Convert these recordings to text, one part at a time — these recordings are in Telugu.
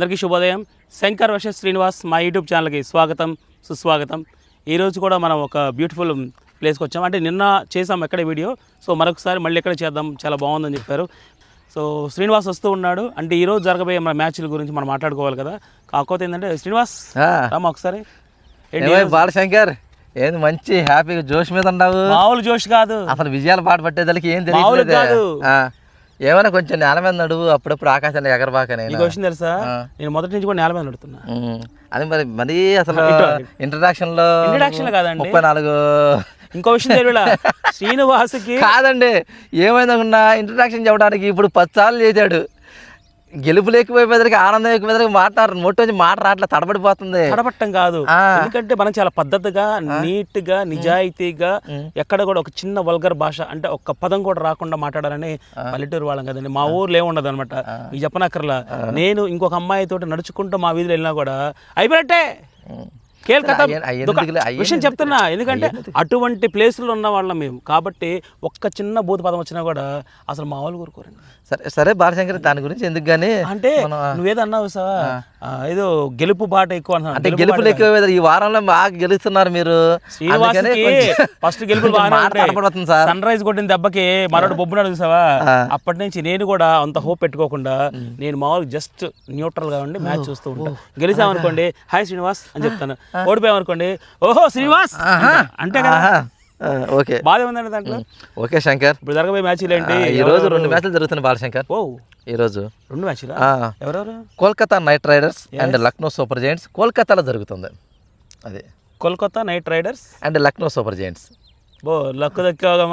అందరికీ శుభోదయం. శంకర్ వర్సెస్ శ్రీనివాస్ మా యూట్యూబ్ ఛానల్కి స్వాగతం సుస్వాగతం. ఈరోజు కూడా మనం ఒక బ్యూటిఫుల్ ప్లేస్కి వచ్చాం. అంటే నిన్న చేసాం ఎక్కడ వీడియో, సో మరొకసారి మళ్ళీ ఎక్కడ చేద్దాం, చాలా బాగుందని చెప్పారు. సో శ్రీనివాస్ వస్తూ ఉన్నాడు. అంటే ఈరోజు జరగబోయే మన మ్యాచ్ల గురించి మనం మాట్లాడుకోవాలి కదా. కాకపోతే ఏంటంటే శ్రీనివాస్ రామా ఒకసారి బాలశంకర్ ఏంది మంచి హ్యాపీగా జోష్ మీద ఉన్నావు. మామూలు జోష్ కాదు, అసలు విజయాలు పాట పట్టేదానికి ఏం తెలియదు. ఏమైనా కొంచెం నేల మీద నడువు, అప్పుడప్పుడు ఆకాశాన్ని ఎగరబాక. నీకు వచ్చింది తెలుసా, నేను మొదటి నుంచి కూడా నేల మీద నడుతున్నా. అది మరి అసలు ఇంట్రడక్షన్ లో కాదండి, 34 ఇంకో విషయం తెలియలా శ్రీనివాస్కి కాదండి. ఏమైందనుకున్నా ఇంట్రడక్షన్ చెప్పడానికి ఇప్పుడు 10 సార్లు చేశాడు. గెలుపులు ఎక్కువైపోయేదానికి ఆనందం ఎక్కువైపోయేదానికి నోటి నుంచి మాట రాట్లా తడబడిపోతుంది. తడబట్టం కాదు, ఎందుకంటే మనం చాలా పద్ధతిగా నీట్ గా నిజాయితీగా ఎక్కడ కూడా ఒక చిన్న వల్గర్ భాష అంటే ఒక్క పదం కూడా రాకుండా మాట్లాడాలని పల్లెటూరు వాళ్ళం కదండి. మా ఊర్లో ఏముండదు అనమాట. మీకు చెప్పనక్కర్లా, నేను ఇంకొక అమ్మాయితో నడుచుకుంటూ మా వీధిలో వెళ్ళినా కూడా అయిపోయినట్టే విషయం చెప్తున్నా. ఎందుకంటే అటువంటి ప్లేసుల్లో ఉన్న వాళ్ళం మేము కాబట్టి ఒక్క చిన్న భూత పదం వచ్చినా కూడా అసలు మా వాళ్ళు కోరుకోరండి. సరే సరే బాలశంకర్, దాని గురించి ఎందుకు గానీ అంటే నువ్వేదో అన్నావు సార్, ఏదో గెలుపు బాట ఎక్కువ అన్నా. అంటే గెలుపులు ఎక్కువ ఈ వారంలో బాగా గెలుస్తున్నారు మీరు. ఫస్ట్ గెలుపులు సన్ రైజ్ కొట్టిన దెబ్బకి మరొకటి బొబ్బునాడు చూసావా. అప్పటి నుంచి నేను కూడా అంత హోప్ పెట్టుకోకుండా నేను మామూలుగా జస్ట్ న్యూట్రల్ గా ఉండి మ్యాచ్ చూస్తూ ఉంటాను. గెలిచామనుకోండి హాయ్ శ్రీనివాస్ అని చెప్తాను, ఓడిపోయామనుకోండి ఓహో శ్రీనివాస్ అంటే కదా. ఓకే, బాధ ఉందండి దాంట్లో. ఓకే శంకర్, ఇప్పుడు జరగబోయే మ్యాచ్లు ఏంటి? ఈ రోజు 2 మ్యాచ్లు జరుగుతున్నాయి బాలశంకర్. ఈ రోజు 2 మ్యాచ్లు ఎవరెవరు? Kolkata Knight Riders and Lucknow Super Giants కోల్కతాలో జరుగుతుంది. అది Kolkata Knight Riders and Lucknow Super Giants. Luck దక్కాగా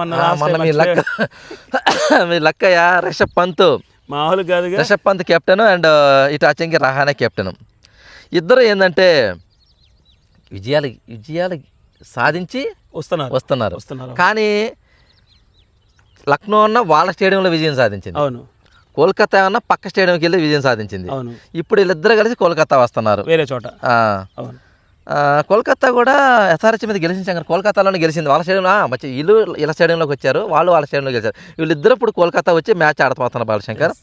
మీ లక్కయ్య రిషబ్ పంత్ మామూలు కాదు. రిషబ్ పంత్ కెప్టెన్ అండ్ ఇటు అజింక్య రహానే కెప్టెన్. ఇద్దరు ఏంటంటే విజయాలు సాధించి వస్తున్నారు. కానీ లక్నో అన్న వాళ్ళ స్టేడియంలో విజయం సాధించింది. అవును. కోల్కతా అన్న పక్క స్టేడియంకి వెళ్ళి విజయం సాధించింది. అవును. ఇప్పుడు వీళ్ళిద్దరు కలిసి కోల్కతా వస్తున్నారు వేరే చోట. కోల్కతా కూడా ఎస్ఆర్హెచ్ మీద గెలిచించారు. కోల్కతాలోనే గెలిచింది. వాళ్ళ స్టేడియంలో వీళ్ళు ఇలా స్టేడియంలోకి వచ్చారు, వాళ్ళు వాళ్ళ స్టేడియంలో గెలిచారు. వీళ్ళిద్దరు ఇప్పుడు కోల్కతా వచ్చి మ్యాచ్ ఆడతారు బాలశంకర్.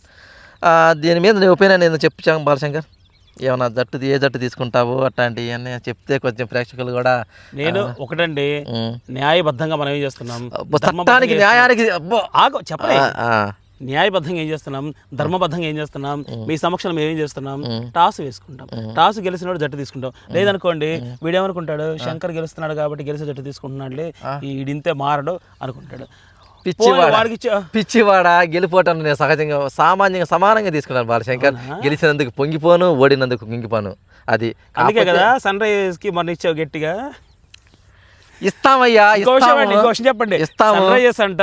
దీని మీద నీ ఒపీనియన్ ఏదో చెప్పాము బాలశంకర్. ఏమన్నా ఏ జట్టు తీసుకుంటావు అట్లాంటివన్నీ చెప్తే కొంచెం ప్రేక్షకులు కూడా. నేను ఒకటండి, న్యాయబద్ధంగా మనం ఏం చేస్తున్నాం, న్యాయానికి చెప్పలే, న్యాయబద్ధంగా ఏం చేస్తున్నాం, ధర్మబద్ధంగా ఏం చేస్తున్నాం, మీ సమక్షంలో మేము ఏం చేస్తున్నాం, టాస్ వేసుకుంటాం. టాస్ గెలిచినోడు జట్టు తీసుకుంటాం. లేదనుకోండి వీడేమనుకుంటాడు, శంకర్ గెలుస్తున్నాడు కాబట్టి గెలిచే జట్టు తీసుకుంటున్నాడులే, ఈడింతే మారడు అనుకుంటాడు. పిచ్చివాడ గెలిపోవటం నేను సహజంగా సామాన్యంగా సమానంగా తీసుకున్నాను బాలశంకర్. గెలిచినందుకు పొంగిపోను, ఓడినందుకు కుంగిపోను. అది అందుకే కదా సన్ రైజ్ కి మొన్న ఇచ్చావు గట్టిగా. ఇస్తామయ్యా, చెప్పండి. సన్ రైజర్స్ అంట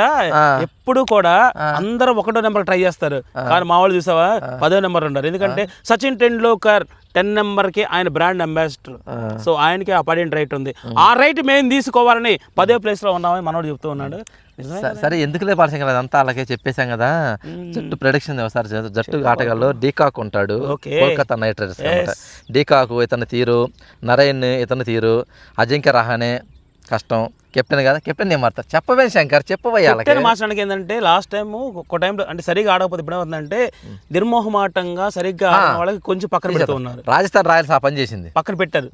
ఎప్పుడు కూడా అందరూ 1వ నెంబర్ ట్రై చేస్తారు, కానీ మా వాళ్ళు చూసావా 10వ నెంబర్ ఉన్నారు. ఎందుకంటే సచిన్ టెండూల్కర్ 10 నెంబర్కి ఆయన బ్రాండ్ అంబాసిడర్. సో ఆయనకి ఆ పడిన రైట్ ఉంది. ఆ రైట్ మేము తీసుకోవాలని 10వ ప్లేస్లో ఉన్నామని మనోడు చెప్తూ ఉన్నాడు. సరే ఎందుకులే పాల్సింగ్ అదంతా అలాగే చెప్పేశాం కదా. జట్టు ప్రొడిక్షన్ ఒకసారి జట్టు ఆటగాళ్ళు డీకాక్ ఉంటాడు, కోల్కతా నైట్ రైడర్స్ అనమాట. డీకాక్ ఇతని తీరు, నరైన్ ఇతని తీరు, అజింక్య రహానే కష్టం. కెప్టెన్ కదా, కెప్టెన్ ఏం మారుతారు చెప్పవే శంకర్, చెప్పవయ్యా. మార్చడానికి ఏంటంటే లాస్ట్ టైం ఒక టైంలో అంటే సరిగ్గా ఆడకపోతే ఇప్పుడు ఏమవుతుందంటే నిర్మోహమాటంగా సరిగ్గా వాళ్ళకి కొంచెం పక్కన పెడుతూ ఉన్నారు. రాజస్థాన్ రాయల్స్ ఆ పని చేసింది, పక్కన పెట్టారు.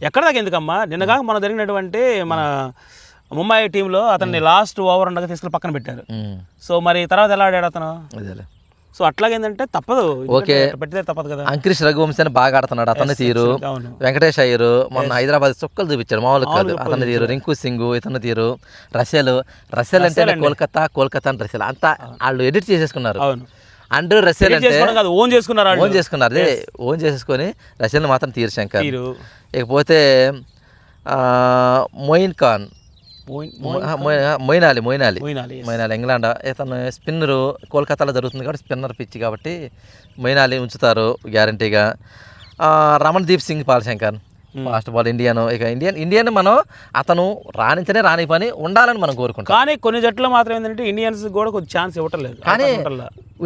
ఎక్కడ దాకా ఎందుకమ్మా, నిన్నగా మన జరిగినటువంటి మన ముంబై టీంలో అతన్ని లాస్ట్ ఓవర్ ఉండగా తీసుకుని పక్కన పెట్టారు. సో మరి తర్వాత ఎలా ఆడాడు అతను? సో అట్లాగేందంటే తప్పదు, ఓకే పెట్టితే తప్పదు కదా. అంకుష్ రఘువంశీ అని బాగా ఆడుతున్నాడు, అతని తీరు. వెంకటేష్ అయ్యరు మొన్న హైదరాబాద్ చుక్కలు చూపించాడు, మామూలు కాదు అతని తీరు. రింకు సింగ్ ఇతని తీరు. రసెల్ అంటే కోల్కతా రసెల్ అంతా వాళ్ళు ఎడిట్ చేసేసుకున్నారు. అండ్రూ రసెల్ అంటే ఓన్ చేసుకున్నారు, ఓన్ చేసేసుకొని రసెల్ మాత్రం తీరు శంకర్. ఇకపోతే మొయిన్ అలీ ఇంగ్లాండ్ ఇతను స్పిన్నరు. కోల్కతాలో జరుగుతుంది కాబట్టి స్పిన్నర్ పిచ్ కాబట్టి మొయిన్ అలీ ఉంచుతారు గ్యారంటీగా. రమణ్దీప్ సింగ్ పాల్శంకర్ ఫాస్ట్ బాల్ ఇండియన్. ఇక ఇండియన్ మనం అతను రాని పని ఉండాలని మనం కోరుకుంటాం. కానీ కొన్ని జట్లు మాత్రం ఏంటంటే ఇండియన్స్ కూడా కొంచెం ఛాన్స్ ఇవ్వటం లేదు. కానీ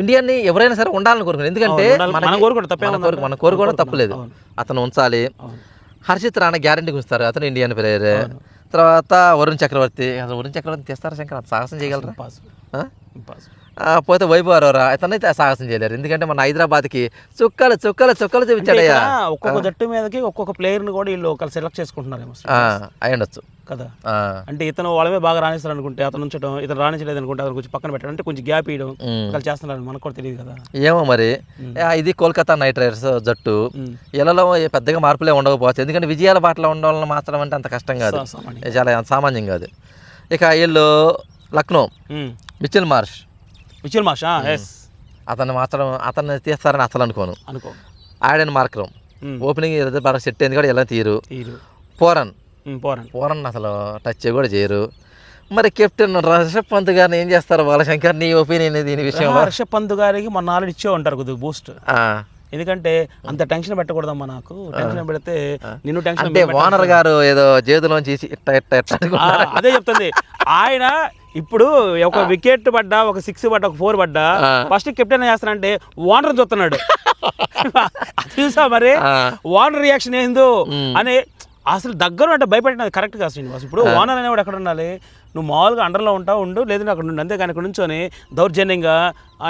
ఇండియన్ని ఎవరైనా సరే ఉండాలని కోరుకుంటాం, ఎందుకంటే మనం కోరుకోవడం తప్పలేదు. అతను ఉంచాలి. హర్షిత్ రాణా గ్యారంటీకి ఉంచుతారు, అతను ఇండియన్ ప్లేయర్. తర్వాత వరుణ్ చక్రవర్తి తీస్తారా శంకర్? అంత సాహసం చేయగలరా? పోతే వైభవ్ అరోరా అతనైతే సాహసం చేయలేరు, ఎందుకంటే మన హైదరాబాద్కి చుక్కలు చుక్కలు చుక్కలు చూపించాడయ్యా. ఒక్కొక్క జట్టు మీదకి ఒక్కొక్క ప్లేయర్ని కూడా వీళ్ళు ఒకరు సెలెక్ట్ చేసుకుంటున్నారు అయ్యుండొచ్చు కదా. అంటే ఇతను వాళ్ళ మీద బాగా రాణిస్తారు అనుకుంటే అతను ఉంచడం, ఇతను రాణించలేదు అనుకుంటే అతను కొంచెం పక్కన పెట్టడం, అంటే కొంచెం గ్యాప్ ఇవ్వడం వాళ్ళు చేస్తున్నారు, మనకు కూడా తెలియదు కదా. ఏమో మరి. ఇది కోల్కతా నైట్ రైడర్స్ జట్టు, ఇళ్లలో పెద్దగా మార్పులే ఉండకపోవచ్చు, ఎందుకంటే విజయాల బాటలో ఉండడం మాత్రం అంటే అంత కష్టం కాదు, చాలా సామాన్యం కాదు. ఇక వీళ్ళు లక్నో మిచెల్ మార్ష్ అతన్ని తీస్తారని అసలు అనుకోను. ఆడెన్ మార్క్రమ్ ఓపెనింగ్ బాగా సెట్ అయింది కూడా ఎలా తీరు. పోరన్ అసలు టచ్ కూడా చేయరు. మరి కెప్టెన్ రిషబ్ పంత్ గారిని ఏం చేస్తారు బాలశంకర్, నీ ఒపీనియన్ దీని విషయంలో? రిషబ్ పంత్ గారికి మన ఆల్రెడీ ఇచ్చే ఉంటారు కొద్దిగా బూస్ట్, ఎందుకంటే అంత టెన్షన్ పెట్టకూడదమ్మా. నాకు టెన్షన్ పెడితే నిన్ను టెన్షన్ అంటే ఓనర్ గారు ఏదో చేతిలోంచి అదే చెప్తుంది ఆయన. ఇప్పుడు ఒక వికెట్ పడ్డా, ఒక 6 పడ్డా, ఒక 4 పడ్డా ఫస్ట్ కెప్టెన్ చేస్తానంటే ఓనర్ చూస్తున్నాడు. చూసా మరి ఓనర్ రియాక్షన్ ఏందో అని అసలు దగ్గర అంటే భయపెట్టినది కరెక్ట్ కాదు శ్రీనివాస్. ఇప్పుడు ఓనర్ అనేవాడు ఎక్కడ ఉండాలి? నువ్వు మామూలుగా అండర్లో ఉండు, లేదంటే అక్కడ ఉండు, అంతేగాని ఇక్కడ నుంచొని దౌర్జన్యంగా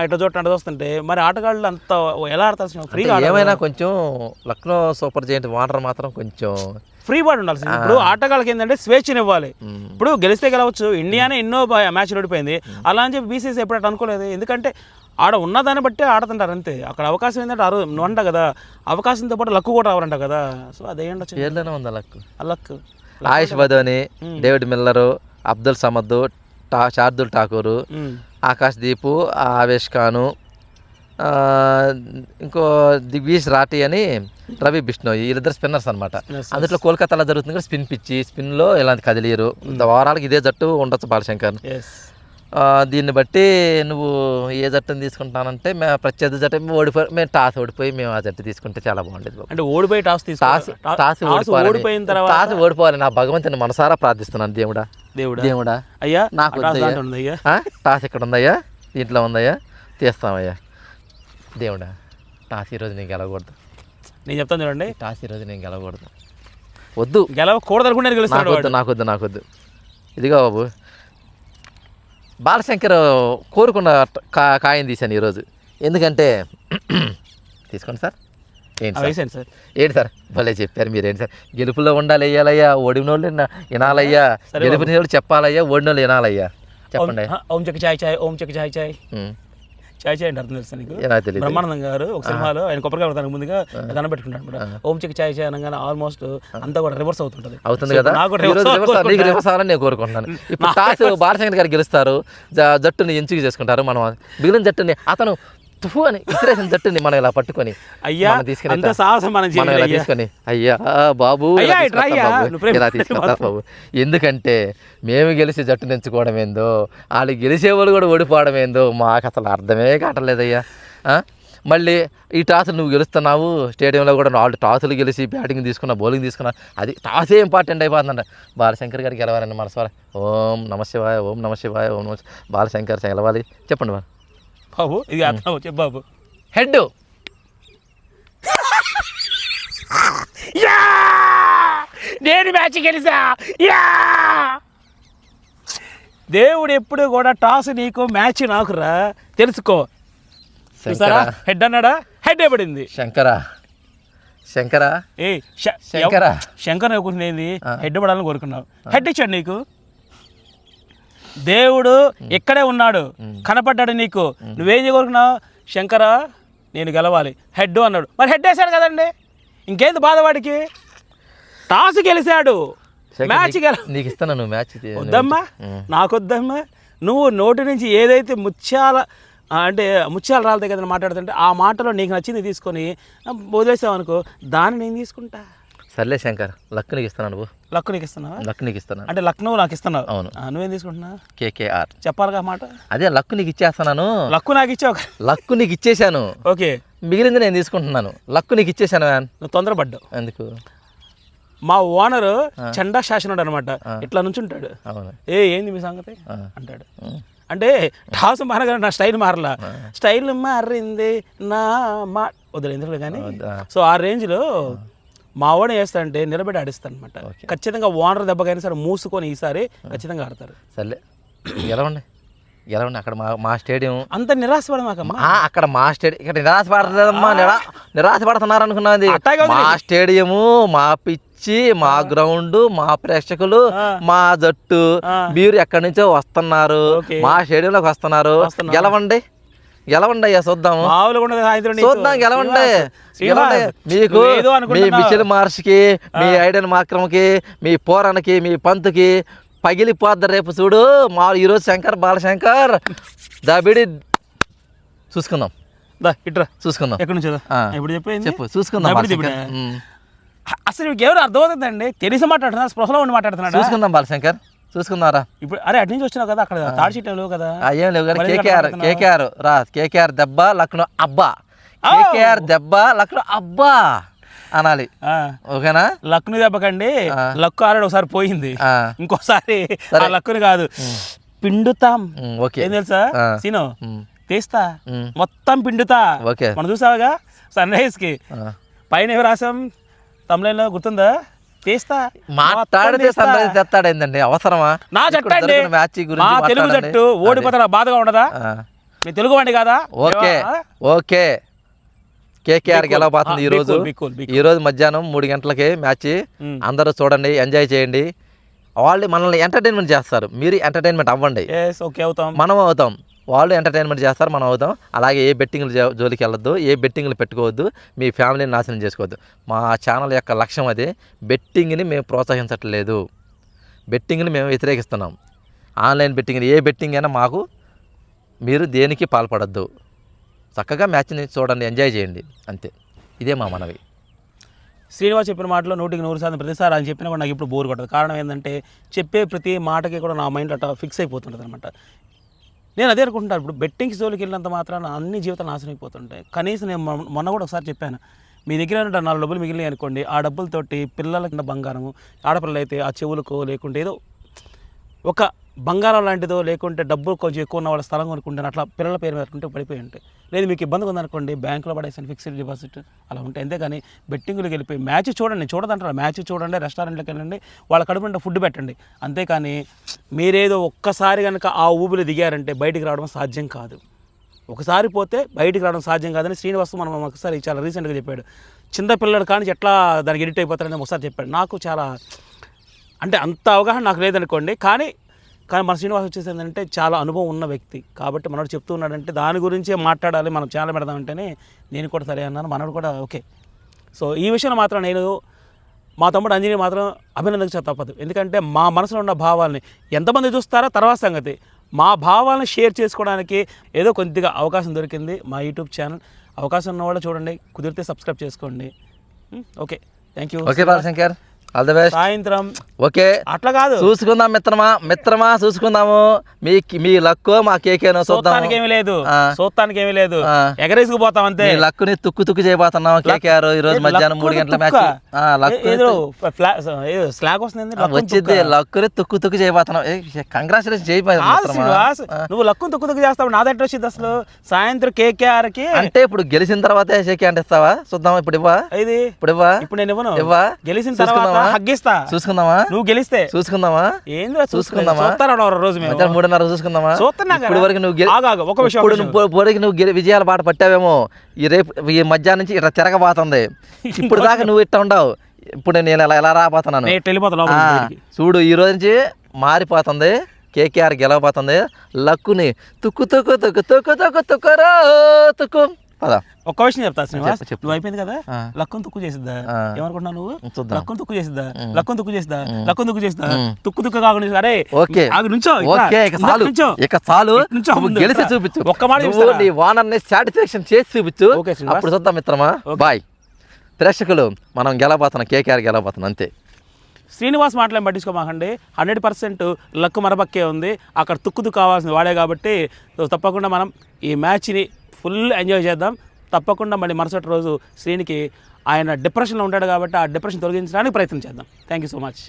ఇట్లా చోట అంటే వస్తుంటే మరి ఆటగాళ్ళు అంత ఎలా ఆడతారు? ఫ్రీగా ఏమైనా కొంచెం లక్నో సూపర్ జెయింట్ ఓనర్ మాత్రం కొంచెం ఫ్రీ బాడ్ ఉండాల్సింది. ఇప్పుడు ఆటగాళ్ళకి ఏంటంటే స్వేచ్ఛనివ్వాలి. ఇప్పుడు గెలిస్తే గెలవచ్చు, ఇండియానే ఎన్నో మ్యాచ్లు ఓడిపోయింది, అలా అని చెప్పి బీసీసీ ఎప్పుడైతే అనుకోలేదు, ఎందుకంటే ఆడ ఉన్నదాన్ని బట్టి ఆడుతుంటారు అంతే. అక్కడ అవకాశం ఏంటంటే నువ్వు అంట కదా, అవకాశంతో పాటు లక్కు కూడా రావాలంట కదా. సో అదేంటో ఏళ్ళనే ఉంది లక్. లక్ ఆయుష్ బదోని, డేవిడ్ మిల్లరు, అబ్దుల్ సమద్, శార్దుల్ ఠాకూర్, ఆకాష్ దీపు, ఆవేష్ ఖాను, ఇంకో దిగ్విష్ రాఠీ అని రవి బిష్ణోయ్, వీళ్ళిద్దరు స్పిన్నర్స్ అనమాట. అందులో కోల్కతాలో జరుగుతుంది కూడా స్పిన్ పిచ్చి, స్పిన్లో ఇలాంటి కదిలీరు. ఓవరాల్కి ఇదే జట్టు ఉండొచ్చు బాలశంకర్. దీన్ని బట్టి నువ్వు ఏ జట్టుని తీసుకుంటానంటే మేము ప్రత్యర్థి జట్టు మేము టాస్ ఓడిపోయి మేము ఆ జట్టు తీసుకుంటే చాలా బాగుండేది. అంటే ఓడిపోయి ఓడిపోయిన తర్వాత టాస్ ఓడిపోవాలి. నా భగవంతుని మనసారా ప్రార్థిస్తున్నాను, దేవుడా అయ్యా నాకు టాస్ ఇక్కడ ఉందయ్యా, దీంట్లో ఉందయ్యా, తీస్తామయ్యా. దేవుడా టాస్ ఈరోజు నేను గెలవకూడదు. నేను చెప్తాను చూడండి, టాస్ ఈరోజు నేను గెలవకూడదు. వద్దు, గెలవకూడదు అనుకుంటే గెలుస్తాడు. నాకొద్దు. ఇదిగో బాబు, బాలశంకర్ కోరుకున్న కాయం తీశాను ఈరోజు. ఎందుకంటే తీసుకోండి సార్. ఏంటి సార్ భలే చెప్పారు మీరు. ఏంటి సార్, గెలుపులో ఉండాలి వేయాలయ్యా, ఓడిన వాళ్ళు వినాలయ్యా, గెలుపుని వాళ్ళు చెప్పాలయ్యా, ఓడిన వాళ్ళు వినాలయ్యా. చెప్పండి. ఓం చెక్ చాయ్ చాయ్, ఓం చెక్ చాయ్ చాయ్, చాయ్ చాయ్ అంటే అర్థం తెలుసా నీకు? బ్రహ్మానందం గారు ఒక సినిమాలో ఆయన కొబ్బరికాయ కొడతానికి ముందుగా దండం పెట్టుకుంటాడు. ఓం చెక్ చాయ్ చాయ్ అనగానే ఆల్మోస్ట్ అంతా కూడా రివర్స్ అవుతుంది కదా. రివర్స్ అవ్వాలని నేను కోరుకుంటున్నాను. ఇప్పుడు టాస్ బాలశంకర్ గారు గెలుస్తారు, జట్టుని ఎంచుకు చేసుకుంటారు. మనం మిగిలిన జట్టుని అతను అని ఇసిరేసిన జట్టుని మనం ఇలా పట్టుకొని అయ్యా అంత సాహసం మనం తీసుకొని అయ్యా బాబు ఇలా తీసుకుంటారు బాబు. ఎందుకంటే మేము గెలిచి జట్టుని ఎంచుకోవడం ఏందో, వాళ్ళు గెలిచేవాళ్ళు కూడా ఓడిపోవడం ఏందో మాకు అసలు అర్థమే కావట్లేదయ్యా. మళ్ళీ ఈ టాసులు నువ్వు గెలుస్తున్నావు, స్టేడియంలో కూడా 4 టాసులు గెలిచి బ్యాటింగ్ తీసుకున్నా, బౌలింగ్ తీసుకున్నా, అది టాసే ఇంపార్టెంట్ అయిపోతుందంట. బాలశంకర్ గారికి గెలవాలని మనసు ఓం నమ శివాయ, ఓం నమ శివాయ, ఓం నమ బాలశంకర్ గెలవాలి. చెప్పండి బాబు, ఇది అర్థం చెప్పు బాబు. హెడ్ నేను మ్యాచ్ గెలిసా. దేవుడు ఎప్పుడు కూడా టాస్ నీకు, మ్యాచ్ నాకురా, తెలుసుకో. హెడ్ అన్నాడా? హెడ్ పడింది. శంకరా శంకర్ కోరుకునేది హెడ్ పడాలని కోరుకున్నావు, హెడ్ ఇచ్చాడు నీకు. దేవుడు ఎక్కడే ఉన్నాడు, కనపడ్డాడు నీకు, నువ్వేం చేయగలుగుతున్నావు? శంకరా నేను గెలవాలి, హెడ్ అన్నాడు. మరి హెడ్ వేసాడు కదండి, ఇంకేంది బాధవాడికి? టాస్ గెలిచాడు, మ్యాచ్ నీకు ఇస్తాను. నువ్వు మ్యాచ్ వద్దమ్మా, నాకొద్దమ్మా. నువ్వు నోటి నుంచి ఏదైతే ముత్యాలు రాలితే కదా మాట్లాడుతుంటే ఆ మాటలో నీకు నచ్చింది తీసుకొని వదిలేసావు అనుకో, దాన్ని నేను తీసుకుంటా. సర్లే శంకర్, లక్ నీకు ఇస్తాను. నువ్వు లక్ నీకు ఇస్తున్నావా? లక్ నీకు ఇస్తాను అంటే లక్నో నాకు ఇస్తున్నావు. అవును. నువ్వేం తీసుకుంటున్నావు? కేకేఆర్ చెప్పాలిగా మాట. అదే లక్ నీకు ఇచ్చేస్తున్నాను. లక్కు నాకు ఇచ్చావు. లక్కు నీకు ఇచ్చేసాను. ఓకే, మిగిలింది నేను తీసుకుంటున్నాను. లక్కు నీకు ఇచ్చేసాను. నువ్వు తొందరపడ్డావు. ఎందుకు? మా ఓనరు చండా శాసనుడు అనమాట, ఇట్లా నుంచి ఉంటాడు. ఏంది మీ సంగతి అంటాడు. అంటే టాస్ మారగా నా స్టైల్ మారలా, స్టైల్ మారింది నా మా వదిలేదు కానీ. సో ఆ రేంజ్లో మా వాడు వేస్తాడంటే నిలబడి ఆడిస్తాడు అనమాట. ఖచ్చితంగా ఓనర్ దెబ్బకైనా సరే మూసుకొని ఈసారి ఖచ్చితంగా ఆడతారు. సర్లే గెలవండి. గెలవండి. అక్కడ మా స్టేడియం అంత నిరాశపడమాకమ్మా. అక్కడ మా స్టేడియం ఇక్కడ నిరాశపడలేదమ్మా. నిరాశపడుతున్నారు అనుకున్నది. మా స్టేడియము, మా పిచ్చి, మా గ్రౌండ్, మా ప్రేక్షకులు, మా జట్టు, మీరు ఎక్కడి నుంచో వస్తున్నారు, మా స్టేడియంలోకి వస్తున్నారు. గెలవండి అయ్యా, చూద్దాము. చూద్దాం, గెలవండి. మీకు మీ మిచిల్ మార్ష్కి, మీ ఐడెన్ మార్క్రమ్కి, మీ పోరానికి, మీ పంతుకి పగిలిపోద్ది రేపు. చూడు మా ఈరోజు శంకర్ బాలశంకర్ దాబిడి చూసుకుందాం. ఇట్రా చూసుకుందాం. ఎక్కడి నుంచి ఇప్పుడు చెప్పు చూసుకుందాం. అసలు ఎవరు అర్థమవుతుందండి, తెలిసి మాట్లాడుతున్నా, స్పృహలో ఉండి మాట్లాడుతున్నాడు. చూసుకుందాం బాలశంకర్, చూసుకున్నారా? ఇప్పుడు అరే అటు నుంచి వచ్చినావు కదా, అక్కడ తాడి చెట్టు లేవు కదా. ఏం లేవు కానీ కేకేఆర్ రా. కేకేఆర్ దెబ్బ లక్నో అబ్బా, కేకేఆర్ దెబ్బ లక్నో అబ్బా అనాలి. ఓకేనా? లక్ను దెబ్బకండి, లక్కు ఆల్రెడీ ఒకసారి పోయింది, ఇంకోసారి ఆ లక్కుని కాదు పిండుతాం. ఏం తెలుసా సీను, తీస్తా మొత్తం పిండుతా. మనం చూసావుగా సన్ రైజ్ కి పైన ఎవరు రాసాం తమిళంలో గుర్తుందా? తీస్తా. మాట్లాడితే సన్ రైజ్ తెస్తాడేందండి, అవసరమా? నా జట్టు అండి, మా తెలుగు జట్టు ఓడిపోతారా, బాధగా ఉండదా? మీ తెలుగు వాడి కదా. ఓకే కేకేఆర్ గెలవబోతుంది ఈ రోజు మధ్యాహ్నం 3 గంటలకి మ్యాచ్. అందరూ చూడండి, ఎంజాయ్ చేయండి. వాళ్ళు మనల్ని ఎంటర్టైన్మెంట్ చేస్తారు, మీరు ఎంటర్టైన్మెంట్ అవ్వండి. మనం అవుతాం, వాళ్ళు ఎంటర్టైన్మెంట్ చేస్తారు, మనం అవుతాం. అలాగే ఏ బెట్టింగ్లు జోలికి వెళ్ళొద్దు, ఏ బెట్టింగ్లు పెట్టుకోవద్దు, మీ ఫ్యామిలీని నాశనం చేసుకోవద్దు. మా ఛానల్ యొక్క లక్ష్యం అది. బెట్టింగ్ని మేము ప్రోత్సహించట్లేదు, బెట్టింగ్ని మేము వ్యతిరేకిస్తున్నాం. ఆన్లైన్ బెట్టింగ్, ఏ బెట్టింగ్ అయినా మాకు మీరు దేనికి పాల్పడద్దు. చక్కగా మ్యాచ్ని చూడండి, ఎంజాయ్ చేయండి, అంతే. ఇదే మా మనవి. శ్రీనివాస్ చెప్పిన మాటలో 100% ప్రతిసారి ఆయన చెప్పినా కూడా నాకు ఇప్పుడు బోర్ కొట్టదు. కారణం ఏంటంటే చెప్పే ప్రతి మాటకి కూడా నా మైండ్ అట్లా ఫిక్స్ అయిపోతుంటుంది అనమాట. నేను అదే అనుకుంటున్నాను, ఇప్పుడు బెట్టింగ్ జోలికి వెళ్ళినంత మాత్రాన అన్ని జీవితాలు నాశనం అయిపోతుంటాయి. కనీసం నేను మొన్న కూడా ఒకసారి చెప్పాను, మీ దగ్గర 4 డబ్బులు మిగిలినాయి అనుకోండి, ఆ డబ్బులతోటి పిల్లల కింద బంగారము, ఆడపిల్లలు అయితే ఆ చెవులకో లేకుంటే ఏదో ఒక బంగారం లాంటిదో, లేకుంటే డబ్బులు కొంచెం ఎక్కువ ఉన్న వాళ్ళ స్థలం కొనుక్కుంటాను, అట్లా పిల్లల పేరు పెట్టుకుంటే పడిపోయి ఉంటాయి. లేదు మీకు ఇబ్బందిగా ఉందనుకోండి, బ్యాంకులో పడేసాను ఫిక్స్డ్ డిపాజిట్ అలా ఉంటాయి. అంతేగాని బెట్టింగ్లోకి వెళ్ళిపోయి మ్యాచ్ చూడండి, చూడదంటారు, మ్యాచ్ చూడండి, రెస్టారెంట్లోకి వెళ్ళండి, వాళ్ళ కడుపు నిండా ఫుడ్ పెట్టండి. అంతేకాని మీరేదో ఒక్కసారి కనుక ఆ ఊబిలో దిగారంటే బయటికి రావడం సాధ్యం కాదు. ఒకసారి పోతే బయటికి రావడం సాధ్యం కాదని శ్రీనివాస్ మనం ఒకసారి చాలా రీసెంట్గా చెప్పాడు. చిన్న పిల్లడు కానీ ఎట్లా దానికి ఎడిట్ అయిపోతారని ఒకసారి చెప్పాడు. నాకు చాలా అంటే అంత అవగాహన నాకు లేదనుకోండి, కానీ మన శ్రీనివాస్ వచ్చేసి ఏంటంటే చాలా అనుభవం ఉన్న వ్యక్తి కాబట్టి మనోడు చెప్తూ ఉన్నాడంటే దాని గురించే మాట్లాడాలి, మనం ఛానల్ పెడదామంటేనే నేను కూడా సరే అన్నాను, మనోడు కూడా ఓకే. సో ఈ విషయంలో మాత్రం నేను మా తమ్ముడు అంజనీ మాత్రం అభినందించ తప్పదు. ఎందుకంటే మా మనసులో ఉన్న భావాల్ని ఎంతమంది చూస్తారో తర్వాత సంగతి, మా భావాలను షేర్ చేసుకోవడానికి ఏదో కొద్దిగా అవకాశం దొరికింది మా యూట్యూబ్ ఛానల్. అవకాశం ఉన్న వాళ్ళు చూడండి, కుదిరితే సబ్స్క్రైబ్ చేసుకోండి. Okay, thank you. Okay Balashankar, all the best. సాయంత్రం ఓకే అట్లా కాదు, చూసుకుందాం మిత్రమా చూసుకుందాము. మీ లక్కు మా కేకేనో చూద్దానికి ఏమీ లేదు, ఎగరేసుకుపోతాం అంతే. మీ లక్కుని తుక్కు చేయబోతున్నాం కేకేఆర్ ఈ రోజు మధ్యాహ్నం 3 గంటల మ్యాచ్. స్లాగ్ వస్తుంది, వచ్చింది లక్కుని తుక్కు చేయబోతున్నాం. కంగ్రాచులేషన్ చేయబోయే. నువ్వు లక్కుని తుక్కు చేస్తావు, నా దగ్గర వచ్చింది అసలు సాయంత్రం కేకేఆర్ కి. అంటే ఇప్పుడు గెలిచిన తర్వాత కేకే అంటే ఇస్తావా? చూద్దాం. ఇప్పుడు ఇవ్వా, ఇప్పుడు నేను ఇవ్వను. గెలిచిన తర్వాత హగ్గిస్తా. చూసుకుందామా? నువ్వు గెలిస్తే చూసుకుందామా? ఏంద్రా చూసుకుందామా? రోజు 3:30 చూసుకుందామా? ఇప్పుడు వరకు నువ్వు విజయాల బాట పట్టావేమో, ఈ రేపు ఈ మధ్యాహ్నం నుంచి ఇట్లా తిరగబోతుంది. ఇప్పుడు దాకా నువ్వు ఇట్లా ఉండవు, ఇప్పుడు నేను ఎలా రాబోతున్నాను చూడు. ఈ రోజు నుంచి మారిపోతుంది, కేకేఆర్ గెలవబోతుంది. లక్కుని తుక్కు ఒక్క విషయం చెప్తా శ్రీనివాస్, నువ్వు అయిపోయింది కదా, లక్కును తుక్కు చేసిద్దా ఏమనుకుంటున్నావు నువ్వు? లక్కును తుక్కు చేసిద్దా, లక్కును తుక్కు చేసిద్దా, తుక్కు కాకుండా అరే ఇక చాలు, గెలిచి చూపించు. ఒక్క మాట వానర్ని సాటిస్ఫాక్షన్ చేసి చూపించు, అప్పుడు చూద్దాం మిత్రమా. బాయ్. ప్రేక్షకులు, మనం గెలవబోతున్నాం, కేకేఆర్ గెలవబోతున్నాం, అంతే. శ్రీనివాస్ మాటలను పట్టించుకోమాకండి, 100% లక్కు మన పక్కే ఉంది. అక్కడ తుక్కు కావాల్సింది వాడే కాబట్టి తప్పకుండా మనం ఈ మ్యాచ్ని ఫుల్ ఎంజాయ్ చేద్దాం. తప్పకుండా మళ్ళీ మరుసటి రోజు శ్రీనికి ఆయన డిప్రెషన్లో ఉంటాడు కాబట్టి ఆ డిప్రెషన్ తొలగించడానికి ప్రయత్నం చేద్దాం. Thank you so much.